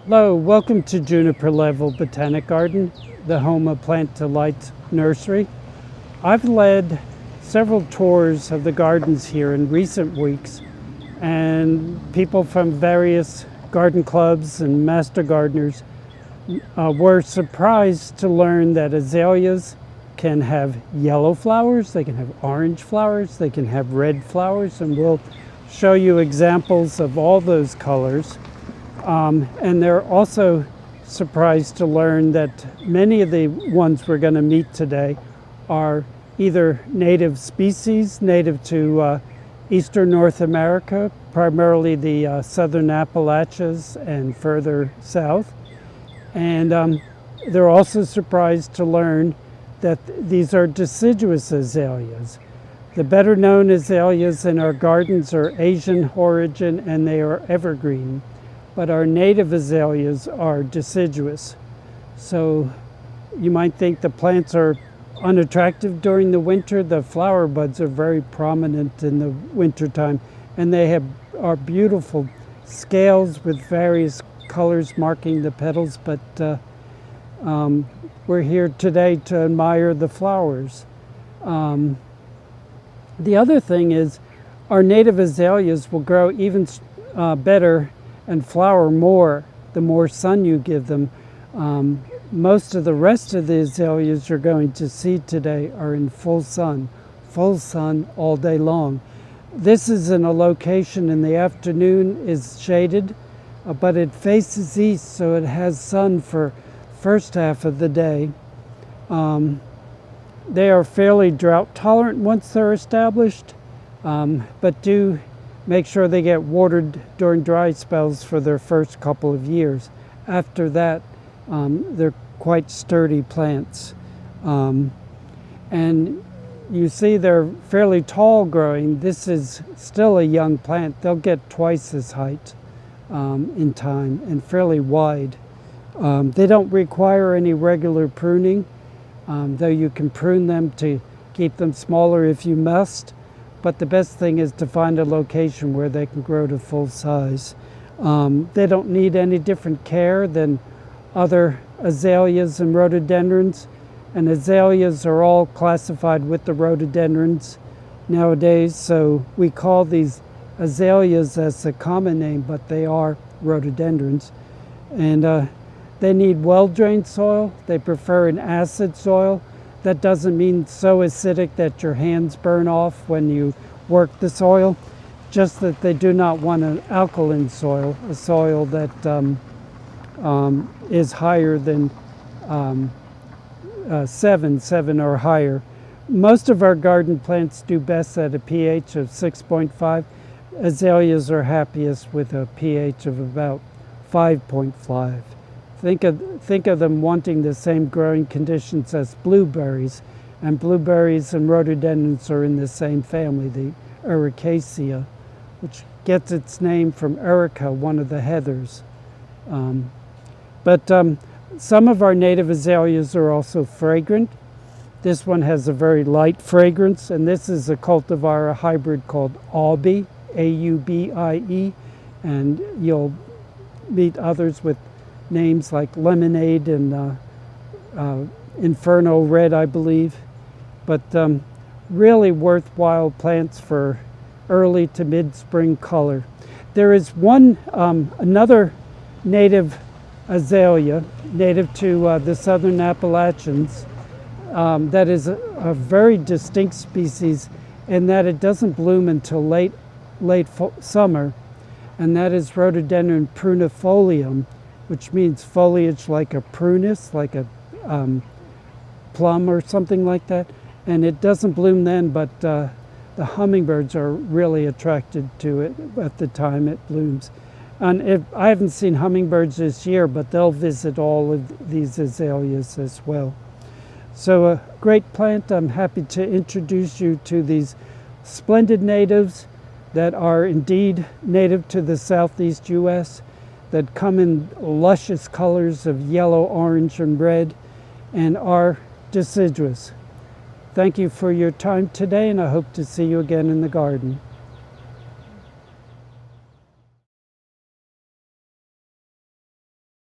Hello, welcome to Juniper Level Botanic Garden, the home of Plant Delights Nursery. I've led several tours of the gardens here in recent weeks, and people from various garden clubs and master gardeners were surprised to learn that azaleas can have yellow flowers, they can have orange flowers, they can have red flowers, and we'll show you examples of all those colors. And they're also surprised to learn that many of the ones we're going to meet today are either native species, native to eastern North America, primarily the southern Appalachians and further south. And they're also surprised to learn that these are deciduous azaleas. The better known azaleas in our gardens are Asian origin and they are evergreen. But our native azaleas are deciduous. So you might think the plants are unattractive during the winter. The flower buds are very prominent in the wintertime, and they are beautiful scales with various colors marking the petals, but we're here today to admire the flowers. The other thing is our native azaleas will grow even better and flower more the more sun you give them. Most of the rest of the azaleas you're going to see today are in full sun all day long. This is in a location in the afternoon is shaded, but it faces east, so it has sun for first half of the day. They are fairly drought tolerant once they're established, but do make sure they get watered during dry spells for their first couple of years. After that, they're quite sturdy plants. And you see they're fairly tall growing. This is still a young plant. They'll get twice this height in time and fairly wide. They don't require any regular pruning, though you can prune them to keep them smaller if you must. But the best thing is to find a location where they can grow to full size. They don't need any different care than other azaleas and rhododendrons. And azaleas are all classified with the rhododendrons nowadays. So we call these azaleas as a common name, but they are rhododendrons. And they need well-drained soil. They prefer an acid soil. That doesn't mean so acidic that your hands burn off when you work the soil, just that they do not want an alkaline soil, a soil that is higher than 7 or higher. Most of our garden plants do best at a pH of 6.5. Azaleas are happiest with a pH of about 5.5. Think of them wanting the same growing conditions as blueberries, and blueberries and rhododendrons are in the same family, the Ericaceae, which gets its name from Erica, one of the heathers. But some of our native azaleas are also fragrant. This one has a very light fragrance, and this is a cultivar, a hybrid called Aubie, A-U-B-I-E, and you'll meet others with names like Lemonade and Inferno Red, I believe. But really worthwhile plants for early to mid-spring color. There is another native azalea, native to the southern Appalachians, that is a very distinct species in that it doesn't bloom until late summer, and that is Rhododendron prunifolium, which means foliage like a prunus, like a plum or something like that. And it doesn't bloom then, but the hummingbirds are really attracted to it at the time it blooms. And I haven't seen hummingbirds this year, but they'll visit all of these azaleas as well. So a great plant. I'm happy to introduce you to these splendid natives that are indeed native to the southeast U.S., that come in luscious colors of yellow, orange, and red, and are deciduous. Thank you for your time today, and I hope to see you again in the garden.